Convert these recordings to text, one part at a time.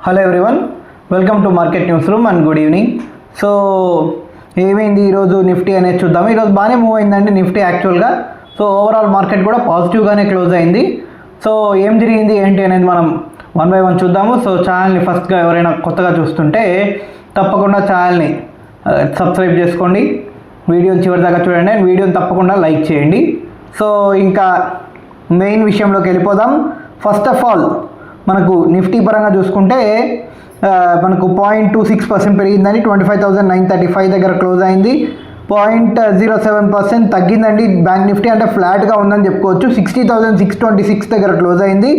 Hello everyone, welcome to market news room and good evening. So ఏమైంది ఈరోజు Nifty అనేది చూద్దాము. ఈరోజు బాగానే మూవ్ అయిందండి నిఫ్టీ యాక్చువల్గా. సో ఓవరాల్ మార్కెట్ కూడా పాజిటివ్గానే క్లోజ్ అయింది. సో ఏం జరిగింది ఏంటి అనేది మనం వన్ బై వన్ చూద్దాము. సో ఛానల్ని ఫస్ట్గా ఎవరైనా కొత్తగా చూస్తుంటే తప్పకుండా ఛానల్ని సబ్స్క్రైబ్ చేసుకోండి, వీడియోని చివరి దాకా చూడండి అండ్ వీడియోని తప్పకుండా లైక్ చేయండి. సో ఇంకా మెయిన్ విషయంలోకి వెళ్ళిపోదాం. ఫస్ట్ ఆఫ్ ఆల్ మనకు నిఫ్టీ పరంగా చూసుకుంటే మనకు 0.26% పెరిగిందండి. 25,935 దగ్గర క్లోజ్ అయింది. 0.07% తగ్గిందండి బ్యాంక్ నిఫ్టీ, అంటే ఫ్లాట్గా ఉందని చెప్పుకోవచ్చు. 60,626 దగ్గర క్లోజ్ అయింది.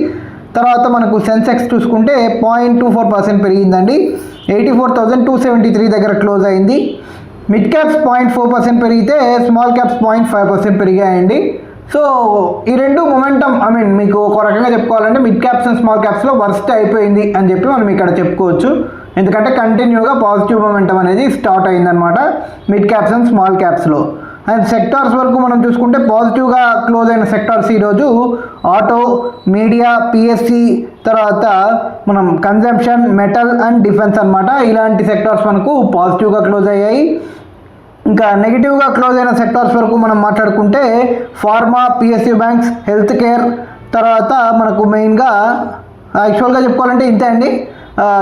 తర్వాత మనకు సెన్సెక్స్ చూసుకుంటే 0.24% పెరిగిందండి. 84,273 దగ్గర క్లోజ్ అయింది. మిడ్ క్యాప్స్ 0.4% పెరిగితే స్మాల్ క్యాప్స్ 0.5% పెరిగాయండి. సో ఈ రెండు మొమెంటం మీకు ఒక రకంగా చెప్పుకోవాలంటే మిడ్ క్యాప్స్ అండ్ స్మాల్ క్యాప్స్లో వర్స్ట్ అయిపోయింది అని చెప్పి మనం ఇక్కడ చెప్పుకోవచ్చు. ఎందుకంటే కంటిన్యూగా పాజిటివ్ మొమెంటం అనేది స్టార్ట్ అయిందనమాట మిడ్ క్యాప్స్ అండ్ స్మాల్ క్యాప్స్లో. అండ్ సెక్టార్స్ వరకు మనం చూసుకుంటే పాజిటివ్గా క్లోజ్ అయిన సెక్టార్స్ ఈరోజు ఆటో, మీడియా, పిఎస్సి, తర్వాత మనం కన్జంప్షన్, మెటల్ అండ్ డిఫెన్స్ అనమాట. ఇలాంటి సెక్టార్స్ మనకు పాజిటివ్గా క్లోజ్ అయ్యాయి. ఇంకా నెగిటివ్గా క్లోజ్ అయిన సెక్టార్స్ వరకు మనం మాట్లాడుకుంటే pharma, PSU banks, health care, తర్వాత మనకు మెయిన్గా యాక్చువల్గా చెప్పుకోవాలంటే ఇంతే అండి.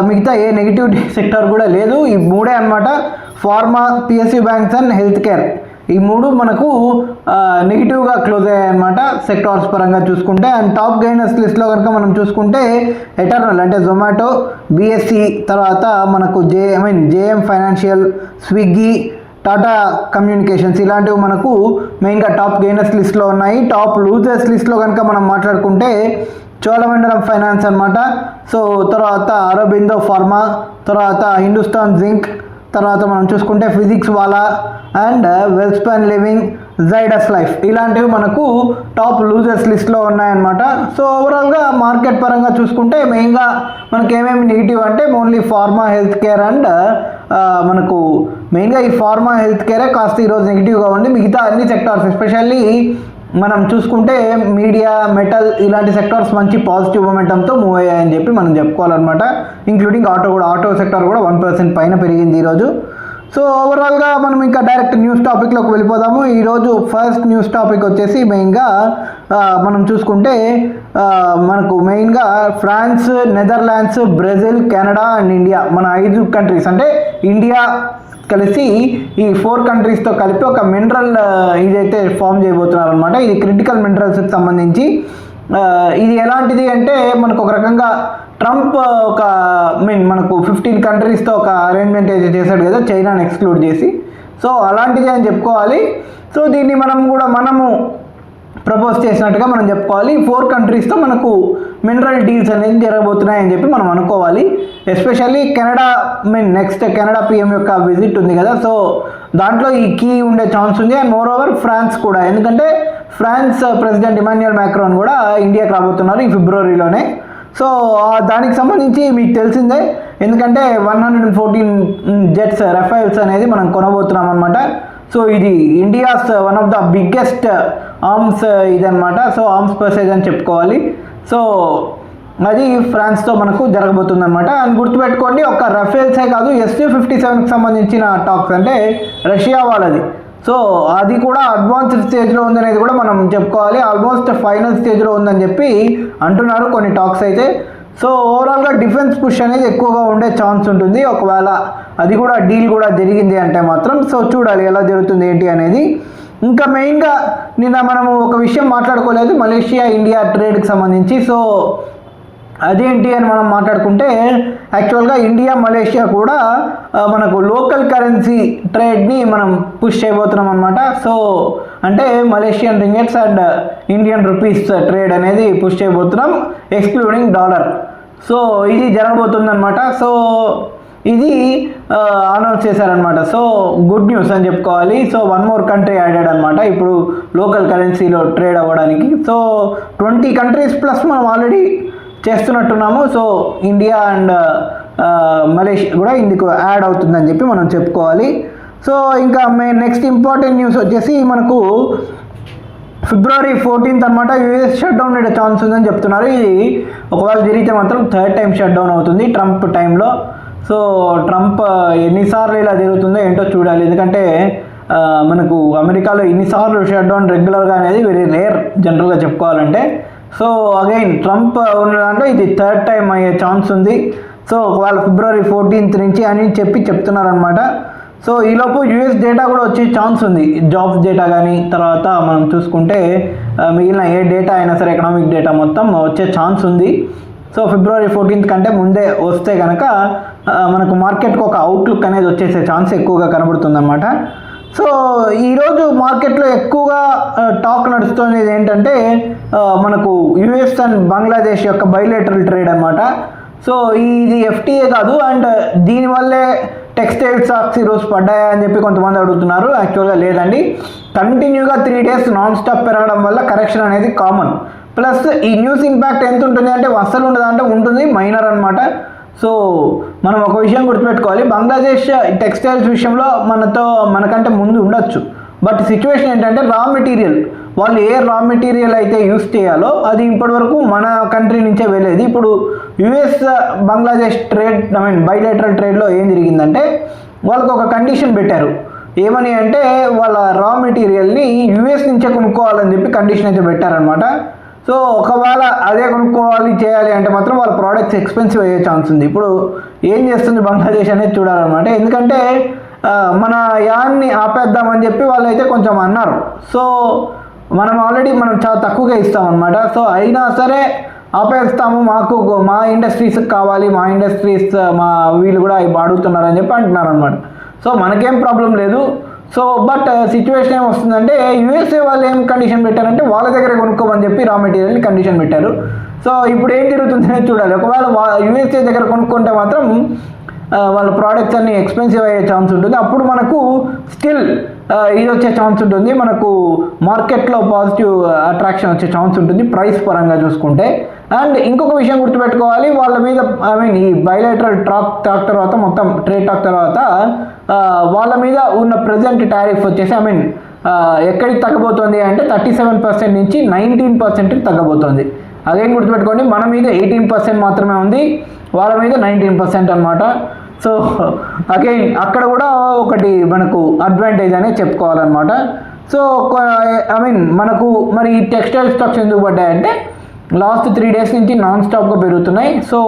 మిగతా ఏ నెగిటివ్ సెక్టార్ కూడా లేదు. ఈ మూడే అనమాట, pharma, PSU banks and health care. ఈ మూడు మనకు నెగిటివ్గా క్లోజ్ అయ్యాయి అనమాట సెక్టార్స్ పరంగా చూసుకుంటే. అండ్ టాప్ గెయినర్స్ లిస్ట్లో కనుక మనం చూసుకుంటే ఎటర్నల్ అంటే జొమాటో, బిఎస్సి, తర్వాత మనకు జేఎం ఫైనాన్షియల్, స్విగ్గీ, టాటా కమ్యూనికేషన్స్ ఇలాంటివి మనకు మెయిన్గా టాప్ గెయినర్స్ లిస్ట్లో ఉన్నాయి. టాప్ లూజర్స్ లిస్ట్లో కనుక మనం మాట్లాడుకుంటే చోళమండలం ఫైనాన్స్ అనమాట. సో తర్వాత అరబిందో ఫార్మా, తర్వాత హిందుస్థాన్ జింక్, తర్వాత మనం చూసుకుంటే Physics Wallah and Welspun Living, Zydus Life ఇలాంటివి మనకు టాప్ లూజర్స్ లిస్ట్లో ఉన్నాయన్నమాట. సో ఓవరాల్గా మార్కెట్ పరంగా చూసుకుంటే మెయిన్గా మనకి ఏమేమి నెగిటివ్ అంటే only pharma, health care and మనకు మెయిన్గా ఈ ఫార్మా, హెల్త్ కేరే కాస్త ఈరోజు నెగిటివ్గా ఉంది. మిగతా అన్ని సెక్టార్స్ ఎస్పెషల్లీ మనం చూసుకుంటే మీడియా, మెటల్ ఇలాంటి సెక్టార్స్ మంచి పాజిటివ్ మొమెంటంతో మూవ్ అయ్యాయని చెప్పి మనం చెప్పుకోవాలన్నమాట. ఇంక్లూడింగ్ ఆటో కూడా, ఆటో సెక్టార్ కూడా 1% పైన పెరిగింది ఈరోజు. సో ఓవరాల్గా మనం ఇంకా డైరెక్ట్ న్యూస్ టాపిక్లోకి వెళ్ళిపోదాము. ఈరోజు ఫస్ట్ న్యూస్ టాపిక్ వచ్చేసి మెయిన్గా మనం చూసుకుంటే మనకు మెయిన్గా France, Netherlands, Brazil, Canada and India, మన 5 కంట్రీస్ అంటే ఇండియా కలిసి ఈ 4 కంట్రీస్తో కలిపి ఒక మినరల్ ఇదైతే ఫామ్ చేయబోతున్నారు అనమాట. ఇది క్రిటికల్ మినరల్స్కి సంబంధించి. ఇది ఎలాంటిది అంటే మనకు ఒక రకంగా ట్రంప్ ఒక మనకు 15 కంట్రీస్తో ఒక అరేంజ్మెంట్ అయితే చేశాడు కదా, చైనాని ఎక్స్క్లూడ్ చేసి. సో అలాంటిది అని చెప్పుకోవాలి. సో దీన్ని మనము ప్రపోజ్ చేసినట్టుగా మనం చెప్పుకోవాలి. 4 కంట్రీస్తో మనకు మినరల్ డీల్స్ అనేది జరగబోతున్నాయని చెప్పి మనం అనుకోవాలి. Especially Canada next Canada PM యొక్క విజిట్ ఉంది కదా, సో దాంట్లో ఈ కీ ఉండే ఛాన్స్ ఉంది. అండ్ మోర్ ఓవర్ ఫ్రాన్స్ కూడా, ఎందుకంటే ఫ్రాన్స్ ప్రెసిడెంట్ ఇమాన్యుయల్ మ్యాక్రాన్ కూడా ఇండియాకి రాబోతున్నారు ఈ ఫిబ్రవరిలోనే. సో దానికి సంబంధించి మీకు తెలిసిందే, ఎందుకంటే 114 జెట్స్ రఫైల్స్ అనేది మనం కొనబోతున్నాం అనమాట. సో ఇది India's one of the biggest arms ఇదనమాట. సో ఆర్మ్స్ పర్చేజ్ అని చెప్పుకోవాలి. సో అది ఫ్రాన్స్తో మనకు జరగబోతుందన్నమాట. అండ్ గుర్తుపెట్టుకోండి, ఒక రఫేల్సే కాదు, SU-57కి సంబంధించిన టాక్స్ అంటే రష్యా వాళ్ళది. సో అది కూడా అడ్వాన్స్డ్ స్టేజ్లో ఉందనేది కూడా మనం చెప్పుకోవాలి. ఆల్మోస్ట్ ఫైనల్ స్టేజ్లో ఉందని చెప్పి అంటున్నారు కొన్ని టాక్స్ అయితే. సో ఓవరాల్గా డిఫెన్స్ పుష్ అనేది ఎక్కువగా ఉండే ఛాన్స్ ఉంటుంది ఒకవేళ అది కూడా డీల్ కూడా జరిగింది అంటే మాత్రం. సో చూడాలి ఎలా జరుగుతుంది ఏంటి అనేది. ఇంకా మెయిన్గా నిన్న మనము ఒక విషయం మాట్లాడుకోలేదు మలేషియా ఇండియా ట్రేడ్కి సంబంధించి. సో అదేంటి అని మనం మాట్లాడుకుంటే యాక్చువల్గా ఇండియా, మలేషియా కూడా మనకు లోకల్ కరెన్సీ ట్రేడ్ని మనం పుష్ చేయబోతున్నాం అనమాట. సో అంటే Malaysian రింగెట్స్ and Indian rupees trade అనేది పుష్ చేయబోతున్నాం ఎక్స్క్లూడింగ్ డాలర్. సో ఇది జరగబోతుందన్నమాట. సో ఇది అనౌన్స్ చేశారనమాట. సో గుడ్ న్యూస్ అని చెప్పుకోవాలి. సో 1 more కంట్రీ యాడెడ్ అనమాట ఇప్పుడు లోకల్ కరెన్సీలో ట్రేడ్ అవ్వడానికి. సో 20 కంట్రీస్ ప్లస్ మనం ఆల్రెడీ చేస్తున్నట్టున్నాము. సో ఇండియా అండ్ మలేషియా కూడా ఇందుకు యాడ్ అవుతుందని చెప్పి మనం చెప్పుకోవాలి. సో ఇంకా నెక్స్ట్ ఇంపార్టెంట్ న్యూస్ వచ్చేసి మనకు ఫిబ్రవరి 14th అనమాట యూఎస్ షట్ డౌన్ అయ్యే ఛాన్స్ ఉందని చెప్తున్నారు. ఇది ఒకవేళ జరిగితే మాత్రం థర్డ్ టైం షట్ డౌన్ అవుతుంది ట్రంప్ టైంలో. సో ట్రంప్ ఎన్నిసార్లు ఇలా జరుగుతుందో ఏంటో చూడాలి. ఎందుకంటే మనకు అమెరికాలో ఇన్నిసార్లు షట్ డౌన్ రెగ్యులర్గా అనేది వెరీ రేర్ జనరల్గా చెప్పుకోవాలంటే. సో అగైన్ ట్రంప్ ఉన్న దాంట్లో ఇది థర్డ్ టైం అయ్యే ఛాన్స్ ఉంది. సో ఒకవేళ ఫిబ్రవరి 14th నుంచి అని చెప్తున్నారనమాట. సో ఈలోపు యూఎస్ డేటా కూడా వచ్చే ఛాన్స్ ఉంది, జాబ్స్ డేటా కానీ తర్వాత మనం చూసుకుంటే మిగిలిన ఏ డేటా అయినా సరే ఎకనామిక్ డేటా మొత్తం వచ్చే ఛాన్స్ ఉంది. సో ఫిబ్రవరి 14th కంటే ముందే వస్తే కనుక మనకు మార్కెట్కి ఒక అవుట్లుక్ అనేది వచ్చేసే ఛాన్స్ ఎక్కువగా కనబడుతుంది అన్నమాట. సో ఈరోజు మార్కెట్లో ఎక్కువగా టాక్ నడుస్తుంది ఏంటంటే మనకు యూఎస్ అండ్ బంగ్లాదేశ్ యొక్క బైలేటరల్ ట్రేడ్ అనమాట. సో ఇది ఎఫ్టీఏ కాదు, అండ్ దీనివల్లే టెక్స్టైల్ స్టాక్స్ ఈరోజు పడ్డాయా అని చెప్పి కొంతమంది అడుగుతున్నారు. యాక్చువల్గా లేదండి, కంటిన్యూగా 3 days నాన్ స్టాప్ పెరగడం వల్ల కరెక్షన్ అనేది కామన్. ప్లస్ ఈ న్యూస్ ఇంపాక్ట్ ఎంత ఉంటుంది అంటే అస్సలు ఉండదంటే ఉంటుంది, మైనర్ అనమాట. సో మనం ఒక విషయం గుర్తుపెట్టుకోవాలి, బంగ్లాదేశ్ టెక్స్టైల్స్ విషయంలో మనకంటే ముందు ఉండొచ్చు. బట్ సిచ్యువేషన్ ఏంటంటే రా మెటీరియల్, వాళ్ళు ఏ రా మెటీరియల్ అయితే యూస్ చేయాలో అది ఇప్పటివరకు మన కంట్రీ నుంచే వెళ్ళేది. ఇప్పుడు యుఎస్ బంగ్లాదేశ్ ట్రేడ్ బైలేటరల్ ట్రేడ్లో ఏం జరిగిందంటే వాళ్ళకు ఒక కండిషన్ పెట్టారు. ఏమని అంటే వాళ్ళ రా మెటీరియల్ని యుఎస్ నుంచే కొనుక్కోవాలని చెప్పి కండిషన్ అయితే పెట్టారనమాట. సో ఒకవేళ అదే కొనుక్కోవాలి చేయాలి అంటే మాత్రం వాళ్ళ ప్రోడక్ట్స్ ఎక్స్పెన్సివ్ అయ్యే ఛాన్స్ ఉంది. ఇప్పుడు ఏం చేస్తుంది బంగ్లాదేశ్ అనేది చూడాలన్నమాట. ఎందుకంటే మన యాన్ని ఆపేద్దామని చెప్పి వాళ్ళు అయితే కొంచెం అన్నారు. సో మనం చాలా తక్కువగా ఇస్తామన్నమాట. సో అయినా సరే ఆపేస్తాము, మా ఇండస్ట్రీస్కి కావాలి, మా ఇండస్ట్రీస్ వీళ్ళు కూడా అవి అడుగుతున్నారు అని చెప్పి అంటున్నారు అనమాట. సో మనకేం ప్రాబ్లం లేదు. సో బట్ సిచ్యువేషన్ ఏమొస్తుందంటే యూఎస్ఏ వాళ్ళు ఏం కండిషన్ పెట్టారంటే వాళ్ళ దగ్గర కొనుక్కోమని చెప్పి రా మెటీరియల్ని కండిషన్ పెట్టారు. సో ఇప్పుడు ఏం జరుగుతుందనే చూడాలి. ఒకవేళ యూఎస్ఏ దగ్గర కొనుక్కుంటే మాత్రం వాళ్ళ ప్రోడక్ట్స్ అన్ని ఎక్స్పెన్సివ్ అయ్యే ఛాన్స్ ఉంటుంది. అప్పుడు మనకు స్టిల్ ఇది వచ్చే ఛాన్స్ ఉంటుంది, మనకు మార్కెట్లో పాజిటివ్ అట్రాక్షన్ వచ్చే ఛాన్స్ ఉంటుంది ప్రైస్ పరంగా చూసుకుంటే. అండ్ ఇంకొక విషయం గుర్తుపెట్టుకోవాలి, వాళ్ళ మీద ఈ బైలేటరల్ టాక్ తర్వాత మొత్తం ట్రేడ్ టాక్ తర్వాత వాళ్ళ మీద ఉన్న ప్రజెంట్ టారిఫ్ వచ్చేసి ఎక్కడికి తగ్గబోతోంది అంటే 37% నుంచి 19% తగ్గబోతోంది. అదేం గుర్తుపెట్టుకోండి, మన మీద 18% మాత్రమే ఉంది, వాళ్ళ మీద 19% అనమాట. సో అగైన్ అక్కడ కూడా ఒకటి మనకు అడ్వాంటేజ్ అనేది చెప్పుకోవాలన్నమాట. సో మనకు మరి ఈ టెక్స్టైల్ స్టాక్స్ ఎందుకు పడ్డాయంటే లాస్ట్ 3 days నుంచి నాన్ స్టాప్గా పెరుగుతున్నాయి. సో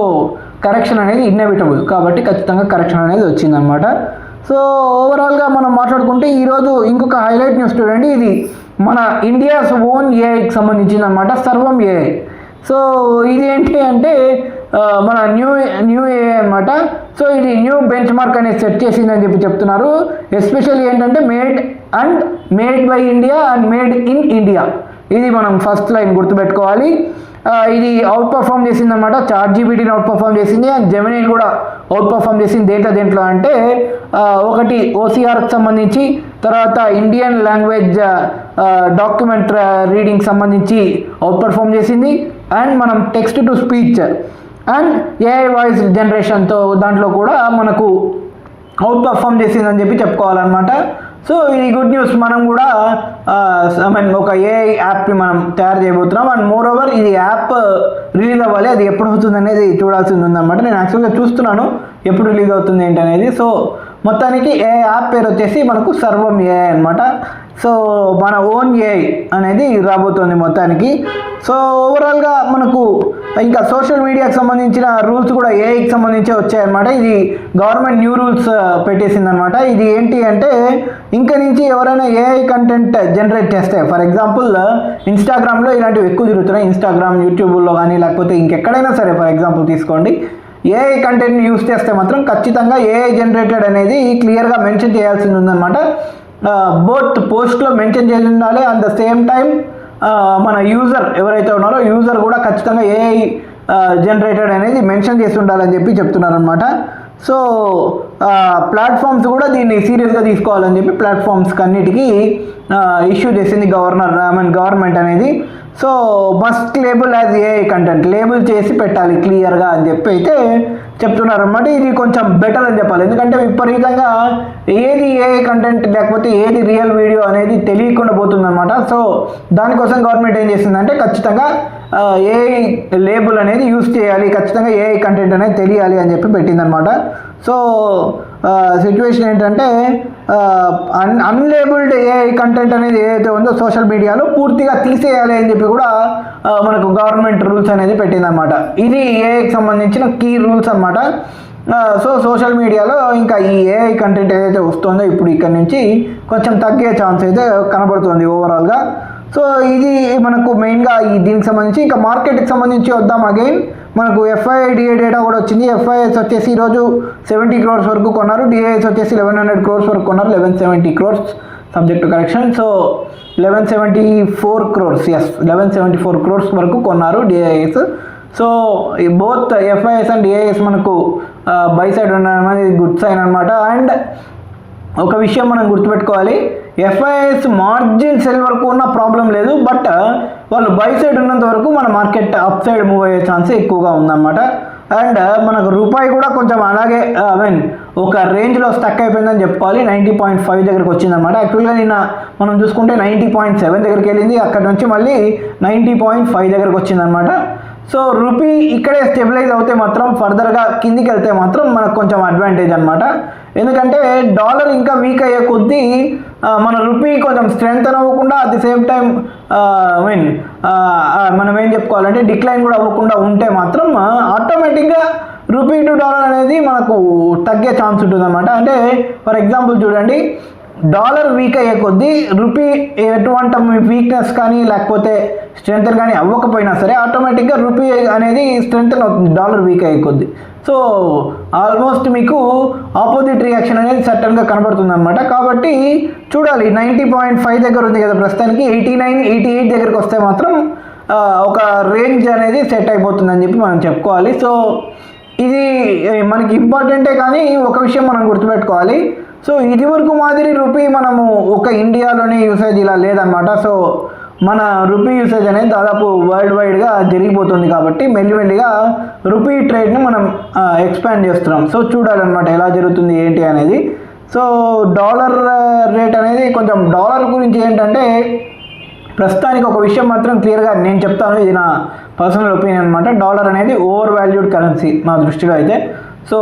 కరెక్షన్ అనేది ఇన్నెవిటబుల్ కాబట్టి ఖచ్చితంగా కరెక్షన్ అనేది వచ్చిందనమాట. సో ఓవరాల్గా మనం మాట్లాడుకుంటే ఈరోజు ఇంకొక హైలైట్ న్యూస్ చూడండి, ఇది మన ఇండియాస్ ఓన్ ఏఐకి సంబంధించింది అనమాట, సర్వం ఏఐ. సో ఇది ఏంటి అంటే మన న్యూ ఏఐ అనమాట. సో ఇది న్యూ బెంచ్ మార్క్ అనేది సెట్ చేసిందని చెప్పి చెప్తున్నారు. ఎస్పెషల్లీ ఏంటంటే made by India and made in India, ఇది మనం ఫస్ట్ లైన్ గుర్తుపెట్టుకోవాలి. ఇది అవుట్ పర్ఫామ్ చేసింది అనమాట, ChatGPTని అవుట్ పర్ఫామ్ చేసింది అండ్ జెమినీని కూడా అవుట్ పర్ఫామ్ చేసింది. దేంట్లో అంటే ఒకటి OCRకి సంబంధించి, తర్వాత ఇండియన్ లాంగ్వేజ్ డాక్యుమెంట్ రీడింగ్ సంబంధించి అవుట్ పర్ఫామ్ చేసింది, అండ్ మనం text to speech and AI voice జనరేషన్తో దాంట్లో కూడా మనకు అవుట్ పర్ఫామ్ చేసిందని చెప్పి చెప్పుకోవాలన్నమాట. సో ఇది గుడ్ న్యూస్. మనం కూడా ఒక ఏఐ యాప్ని మనం తయారు చేయబోతున్నాం. అండ్ మోర్ ఓవర్ ఇది యాప్ రిలీజ్ అవ్వాలి, అది ఎప్పుడు అవుతుంది అనేది చూడాల్సింది ఉందన్నమాట. నేను యాక్చువల్గా చూస్తున్నాను ఎప్పుడు రిలీజ్ అవుతుంది ఏంటి అనేది. సో మొత్తానికి ఏ యాప్ పేరు వచ్చేసి మనకు సర్వం ఏఐ అనమాట. సో మన ఓన్ ఏఐ అనేది రాబోతుంది మొత్తానికి. సో ఓవరాల్గా మనకు ఇంకా సోషల్ మీడియాకి సంబంధించిన రూల్స్ కూడా ఏఐకి సంబంధించి వచ్చాయన్నమాట. ఇది గవర్నమెంట్ న్యూ రూల్స్ పెట్టేసింది అనమాట. ఇది ఏంటి అంటే ఇంకా నుంచి ఎవరైనా ఏఐ కంటెంట్ జనరేట్ చేస్తే, ఫర్ ఎగ్జాంపుల్ ఇన్స్టాగ్రామ్లో ఇలాంటివి ఎక్కువ జరుగుతున్నాయి, ఇన్స్టాగ్రామ్ యూట్యూబ్లో కానీ లేకపోతే ఇంకెక్కడైనా సరే ఫర్ ఎగ్జాంపుల్ తీసుకోండి, ఏఐ కంటెంట్ని యూస్ చేస్తే మాత్రం ఖచ్చితంగా ఏఐ జనరేటెడ్ అనేది క్లియర్గా మెన్షన్ చేయాల్సింది ఉందన్నమాట. బోత్ పోస్ట్లో మెన్షన్ చేసి ఉండాలి, అట్ ద సేమ్ టైం మన యూజర్ ఎవరైతే ఉన్నారో యూజర్ కూడా ఖచ్చితంగా ఏఐ జనరేటెడ్ అనేది మెన్షన్ చేసి ఉండాలని చెప్పి చెప్తున్నారనమాట. సో ప్లాట్ఫామ్స్ కూడా దీన్ని సీరియస్గా తీసుకోవాలని చెప్పి ప్లాట్ఫామ్స్కి అన్నిటికీ ఇష్యూ చేసింది గవర్నమెంట్ అనేది. So must label as AI content, label చేసి పెట్టాలి క్లియర్గా అని చెప్పి అయితే చెప్తున్నారు అనమాట. ఇది కొంచెం బెటర్ అని చెప్పాలి, ఎందుకంటే విపరీతంగా ఏది ఏఐ కంటెంట్ లేకపోతే ఏది రియల్ వీడియో అనేది తెలియకుండా పోతుందన్నమాట. సో దానికోసం గవర్నమెంట్ ఏం చేసిందంటే ఖచ్చితంగా ఏఐ లేబుల్ అనేది యూస్ చేయాలి, ఖచ్చితంగా ఏఐ కంటెంట్ అనేది తెలియాలి అని చెప్పి పెట్టిందనమాట. సో సిచ్యువేషన్ ఏంటంటే అన్లేబుల్డ్ ఏఐ కంటెంట్ అనేది ఏదైతే ఉందో సోషల్ మీడియాలో పూర్తిగా తీసేయాలి అని చెప్పి కూడా మనకు గవర్నమెంట్ రూల్స్ అనేది పెట్టిందనమాట. ఇది ఏఐకి సంబంధించిన కీ రూల్స్ అనమాట. సో సోషల్ మీడియాలో ఇంకా ఈ ఏఐ కంటెంట్ ఏదైతే వస్తుందో ఇప్పుడు ఇక్కడ నుంచి కొంచెం తగ్గే ఛాన్స్ అయితే కనబడుతుంది ఓవరాల్గా. సో ఇది మనకు మెయిన్గా దీనికి సంబంధించి. ఇంకా మార్కెట్కి సంబంధించి వద్దాం అగైన్. మనకు FII/DA డేటా కూడా వచ్చింది. FIIs వచ్చేసి ఈరోజు 70 crores వరకు కొన్నారు, DIIs వచ్చేసి 1100 crores వరకు కొన్నారు, 1170 crores subject to correction. So 1174 crores, 1174 crores వరకు కొన్నారు DIIs. So both FIIs and DIIs మనకు బై సైడ్ ఉండడం అనేది గుడ్ సైన్ అనమాట. అండ్ ఒక విషయం మనం గుర్తుపెట్టుకోవాలి, FIIs మార్జిన్ సెల్ వరకు ఉన్న ప్రాబ్లం లేదు, బట్ వాళ్ళు బై సైడ్ ఉన్నంత వరకు మన మార్కెట్ అప్ సైడ్ మూవ్ అయ్యే ఛాన్స్ ఎక్కువగా ఉందన్నమాట. అండ్ మనకు రూపాయి కూడా కొంచెం అలాగే ఒక రేంజ్లో స్టక్ అయిపోయిందని చెప్పుకోవాలి. 90.5 దగ్గరికి వచ్చిందనమాట. యాక్చువల్గా నిన్న మనం చూసుకుంటే 90.7 దగ్గరికి వెళ్ళింది, అక్కడ నుంచి మళ్ళీ 90.5 దగ్గరికి వచ్చిందనమాట. సో రూపీ ఇక్కడే స్టెబిలైజ్ అవుతే మాత్రం ఫర్దర్గా కిందికి వెళ్తే మాత్రం మనకు కొంచెం అడ్వాంటేజ్ అనమాట. ఎందుకంటే డాలర్ ఇంకా వీక్ అయ్యే కొద్దీ మన రూపీ కొంచెం స్ట్రెంగ్త్ అవ్వకుండా అట్ ది సేమ్ టైం మనం ఏం చెప్పుకోవాలంటే డిక్లైన్ కూడా అవ్వకుండా ఉంటే మాత్రం ఆటోమేటిక్గా రూపీ టు డాలర్ అనేది మనకు తగ్గే ఛాన్స్ ఉంటుంది అనమాట. అంటే ఫర్ ఎగ్జాంపుల్ చూడండి, డాలర్ వీక్ అయ్యే కొద్దీ రూపీ ఎటువంటి వీక్నెస్ కానీ లేకపోతే స్ట్రెంగ్త్ కానీ అవ్వకపోయినా సరే ఆటోమేటిక్గా రూపీ అనేది స్ట్రెంగ్త్ అవుతుంది డాలర్ వీక్ అయ్యే కొద్దీ. సో ఆల్మోస్ట్ మీకు ఆపోజిట్ రియాక్షన్ అనేది సర్టన్గా కనబడుతుంది అనమాట. కాబట్టి చూడాలి, 90.5 దగ్గర ఉంది కదా ప్రస్తుతానికి, 89, 88 దగ్గరికి వస్తే మాత్రం ఒక రేంజ్ అనేది సెట్ అయిపోతుందని చెప్పి మనం చెప్పుకోవాలి. సో ఇది మనకి ఇంపార్టెంటే, కానీ ఒక విషయం మనం గుర్తుపెట్టుకోవాలి. సో ఇది వరకు మాదిరి రూపీ మనము ఒక ఇండియాలోనే యూసేజ్ ఇలా లేదనమాట. సో మన రూపీ యూసేజ్ అనేది దాదాపు వరల్డ్ వైడ్గా జరిగిపోతుంది కాబట్టి మెల్లిమెల్లిగా రూపీ ట్రేడ్ని మనం ఎక్స్పాండ్ చేస్తున్నాం. సో చూడాలన్నమాట ఎలా జరుగుతుంది ఏంటి అనేది. సో డాలర్ రేట్ అనేది కొంచెం డాలర్ గురించి ఏంటంటే ప్రస్తుతానికి ఒక విషయం మాత్రం క్లియర్గా నేను చెప్తాను, ఇది నా పర్సనల్ ఒపీనియన్ అనమాట. డాలర్ అనేది ఓవర్ వాల్యూడ్ కరెన్సీ నా దృష్టిలో అయితే. సో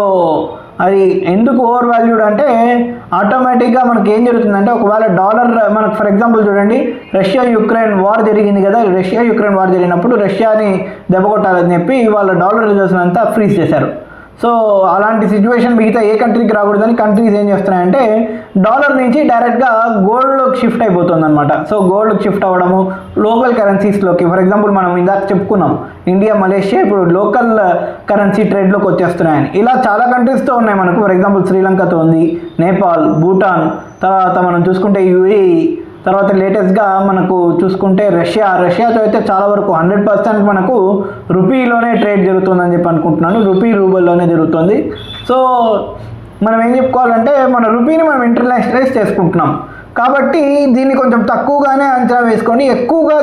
అది ఎందుకు ఓవర్ వాల్యూడ్ అంటే ఆటోమేటిక్గా మనకి ఏం జరుగుతుందంటే ఒకవేళ డాలర్ మనకు ఫర్ ఎగ్జాంపుల్ చూడండి, రష్యా యుక్రెయిన్ వార్ జరిగింది కదా, రష్యా యుక్రెయిన్ వార్ జరిగినప్పుడు రష్యాని దెబ్బకొట్టాలని చెప్పి వాళ్ళ డాలర్ రిజర్వ్స్ అంతా ఫ్రీజ్ చేశారు. సో అలాంటి సిచ్యువేషన్ మిగతా ఏ కంట్రీకి రాకూడదని కంట్రీస్ ఏం చేస్తున్నాయంటే డాలర్ నుంచి డైరెక్ట్గా గోల్డ్లోకి షిఫ్ట్ అయిపోతుంది అనమాట. సో గోల్డ్కి షిఫ్ట్ అవ్వడము, లోకల్ కరెన్సీస్లోకి, ఫర్ ఎగ్జాంపుల్ మనం ఇందాక చెప్పుకున్నాం ఇండియా, మలేషియా ఇప్పుడు లోకల్ కరెన్సీ ట్రేడ్లోకి వచ్చేస్తున్నాయని. ఇలా చాలా కంట్రీస్తో ఉన్నాయి మనకు. ఫర్ ఎగ్జాంపుల్ శ్రీలంకతో ఉంది, నేపాల్, భూటాన్, తర్వాత మనం చూసుకుంటే UAE, తర్వాత లేటెస్ట్గా మనకు చూసుకుంటే రష్యాతో అయితే చాలా వరకు 100% మనకు రూపీలోనే ట్రేడ్ జరుగుతుందని చెప్పి అనుకుంటున్నాను. రూపీ రూబల్లోనే జరుగుతుంది. సో మనం ఏం చెప్పుకోవాలంటే మన రూపీని మనం ఇంటర్నేషనలైజ్ చేసుకుంటున్నాం కాబట్టి దీన్ని కొంచెం తక్కువగానే అంచనా వేసుకొని ఎక్కువగా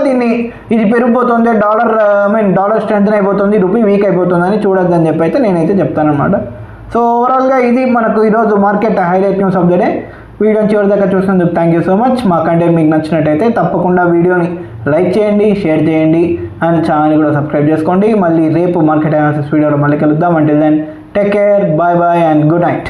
ఇది పెరిగిపోతుంది, డాలర్ స్ట్రెంగ్త్ అయిపోతుంది, రూపీ వీక్ అయిపోతుంది అని చూడొద్దని చెప్పి అయితే నేనైతే చెప్తానమాట. సో ఓవరాల్గా ఇది మనకు ఈరోజు market highlight news of the day. వీడియోని చివరి దగ్గర చూసినందుకు థ్యాంక్ యూ సో మచ్. మా కంటెంట్ మీకు నచ్చినట్టయితే తప్పకుండా వీడియోని లైక్ చేయండి, షేర్ చేయండి అండ్ ఛానల్ కూడా సబ్స్క్రైబ్ చేసుకోండి. మళ్ళీ రేపు మార్కెట్ అనాలిసిస్ వీడియోలో మళ్ళీ కలుద్దాం. Until then take care, bye bye and good night.